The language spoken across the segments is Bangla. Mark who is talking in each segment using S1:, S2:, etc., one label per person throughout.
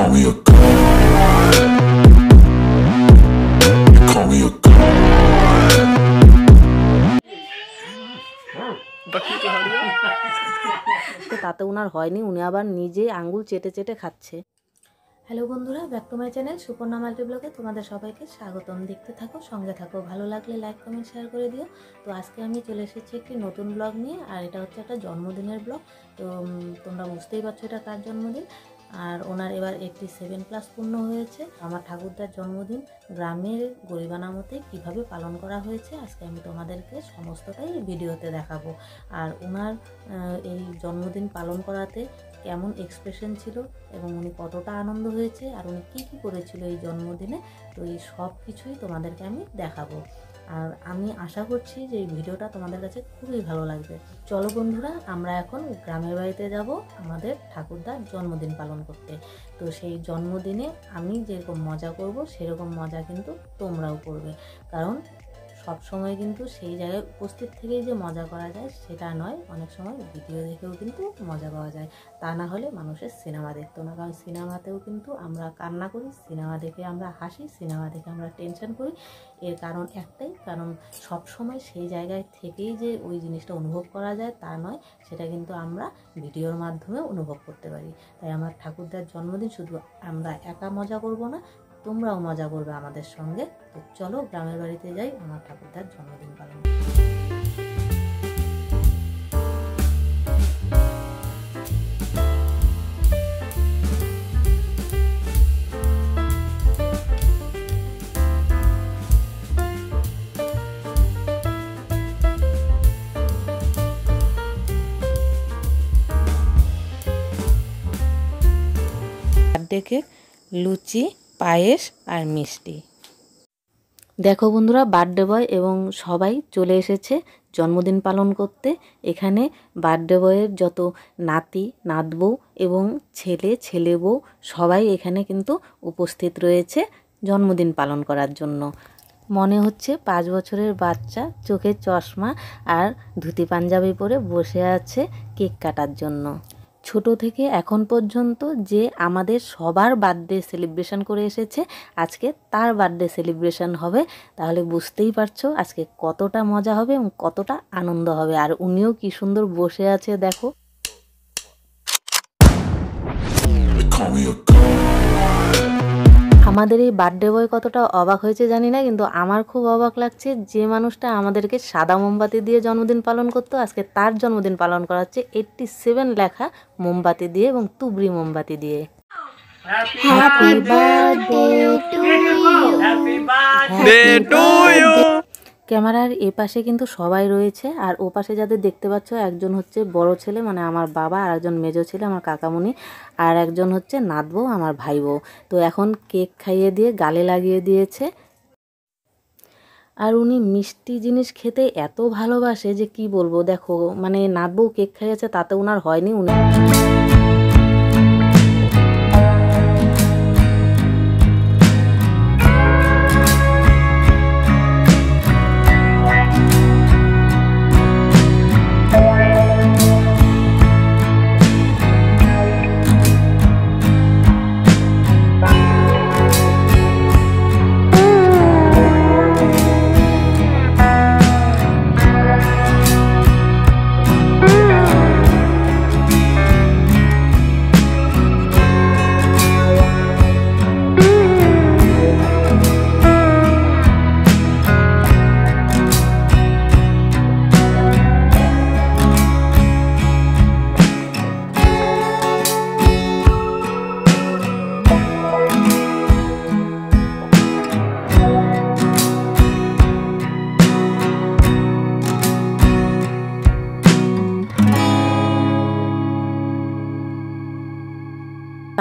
S1: call me a god. You call me a god.
S2: তাতে ওনার হয়নি, উনি আবার নিজে আঙ্গুল চেটে চেটে খাচ্ছে। হ্যালো বন্ধুরা, back to my channel Suparna multi ব্লগে তোমাদের সবাইকে স্বাগতম। দেখতে থাকো, সঙ্গে থাকো, ভালো লাগলে লাইক কমেন্ট শেয়ার করে দিও। তো আজকে আমি চলে এসেছি একটি নতুন ব্লগ নিয়ে, আর এটা হচ্ছে একটা জন্মদিনের ব্লগ। তো তোমরা বুঝতেই পারছো এটা কার জন্মদিন। আর ওনার এবার 87+ পূর্ণ হয়েছে। আমার ঠাকুরদার জন্মদিন গ্রামের গরিবানা মতে কীভাবে পালন করা হয়েছে আজকে আমি তোমাদেরকে সমস্তটাই ভিডিওতে দেখাবো। আর ওনার এই জন্মদিন পালন করাতে কেমন এক্সপ্রেশন ছিল এবং উনি কতটা আনন্দ হয়েছে আর উনি কী কী করেছিল এই জন্মদিনে, তো এই সব কিছুই তোমাদেরকে আমি দেখাবো। আর আমি আশা করছি যে এই ভিডিওটা তোমাদের কাছে খুবই ভালো লাগবে। চলো বন্ধুরা, আমরা এখন গ্রামের বাড়িতে যাব আমাদের ঠাকুরদার জন্মদিন পালন করতে। তো সেই জন্মদিনে আমি যেরকম মজা করব সেরকম মজা কিন্তু তোমরাও করবে, কারণ সব সময় কিন্তু সেই জায়গায় উপস্থিত থেকেই যে মজা করা যায় সেটা নয়, অনেক সময় ভিডিও দেখেও কিন্তু মজা পাওয়া যায়। তা না হলে মানুষের সিনেমা দেখতো না, কারণ সিনেমাতেও কিন্তু আমরা কান্না করি, সিনেমা দেখে আমরা হাসি, সিনেমা দেখে আমরা টেনশন করি। এর কারণ একটাই, কারণ সব সময় সেই জায়গায় থেকেই যে ওই জিনিসটা অনুভব করা যায় তা নয়, সেটা কিন্তু আমরা ভিডিওর মাধ্যমে অনুভব করতে পারি। তাই আমার ঠাকুরদার জন্মদিন শুধু আমরা একা মজা করব না, তোমরাও মজা করবে আমাদের সঙ্গে। তো চলো গ্রামের বাড়িতে যাই আমার ঠাকুরদার জন্মদিন পালন। বার্থডে কেক, লুচি, পায়েস আর মিষ্টি। দেখো বন্ধুরা, বার্থডে বয় এবং সবাই চলে এসেছে জন্মদিন পালন করতে। এখানে বার্থডে বয়ের যত নাতি নাতবউ এবং ছেলে বউ সবাই এখানে কিন্তু উপস্থিত রয়েছে জন্মদিন পালন করার জন্য। মনে হচ্ছে 5 বছরের বাচ্চা, চোখে চশমা আর ধুতি পাঞ্জাবি পরে বসে আছে কেক কাটার জন্য। ছোট থেকে এখন পর্যন্ত যে আমাদের সবার বার্থডে সেলিব্রেশন করে এসেছে, আজকে তার বার্থডে সেলিব্রেশন হবে। তাহলে বুঝতেই পারছো আজকে কতটা মজা হবে এবং কতটা আনন্দ হবে। আর উনিও কি সুন্দর বসে আছে দেখো। আমাদের এই বার্থডে বয় কতটা অবাক হয়েছে জানি না, কিন্তু আমার খুব অবাক লাগছে যে মানুষটা আমাদেরকে সাদা মোমবাতি দিয়ে জন্মদিন পালন করতো, আজকে তার জন্মদিন পালন করা হচ্ছে 87 লেখা মোমবাতি দিয়ে এবং তুবড়ি মোমবাতি দিয়ে। Happy birthday to you. ক্যামেরার এ পাশে কিন্তু সবাই রয়েছে, আর ও পাশে যাদের দেখতে পাচ্ছ একজন হচ্ছে বড় ছেলে মানে আমার বাবা, আর একজন মেজো ছেলে আমার কাকামুনি, আর একজন হচ্ছে নাতবউ আমার ভাই বউ। তো এখন কেক খাইয়ে দিয়ে গালে লাগিয়ে দিয়েছে। আর উনি মিষ্টি জিনিস খেতে এত ভালোবাসে যে কি বলবো। দেখো মানে নাতবউ কেক খাইয়েছে তাতে ওনার হয়নি, উনি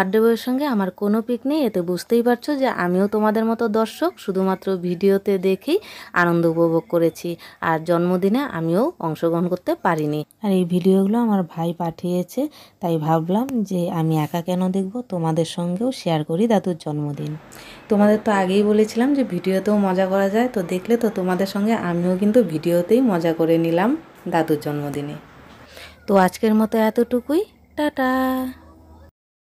S2: বার্থডে বয়ের সঙ্গে আমার কোনো পিক নেই। এতে বুঝতেই পারছো যে আমিও তোমাদের মতো দর্শক, শুধুমাত্র ভিডিওতে দেখেই আনন্দ উপভোগ করেছি, আর জন্মদিনে আমিও অংশগ্রহণ করতে পারিনি। আর এই ভিডিওগুলো আমার ভাই পাঠিয়েছে, তাই ভাবলাম যে আমি একা কেন দেখব, তোমাদের সঙ্গেও শেয়ার করি দাদুর জন্মদিন। তোমাদের তো আগেই বলেছিলাম যে ভিডিওতেও মজা করা যায়, তো দেখলে তো তোমাদের সঙ্গে আমিও কিন্তু ভিডিওতেই মজা করে নিলাম দাদুর জন্মদিনে। তো আজকের মতো এতটুকুই, টাটা।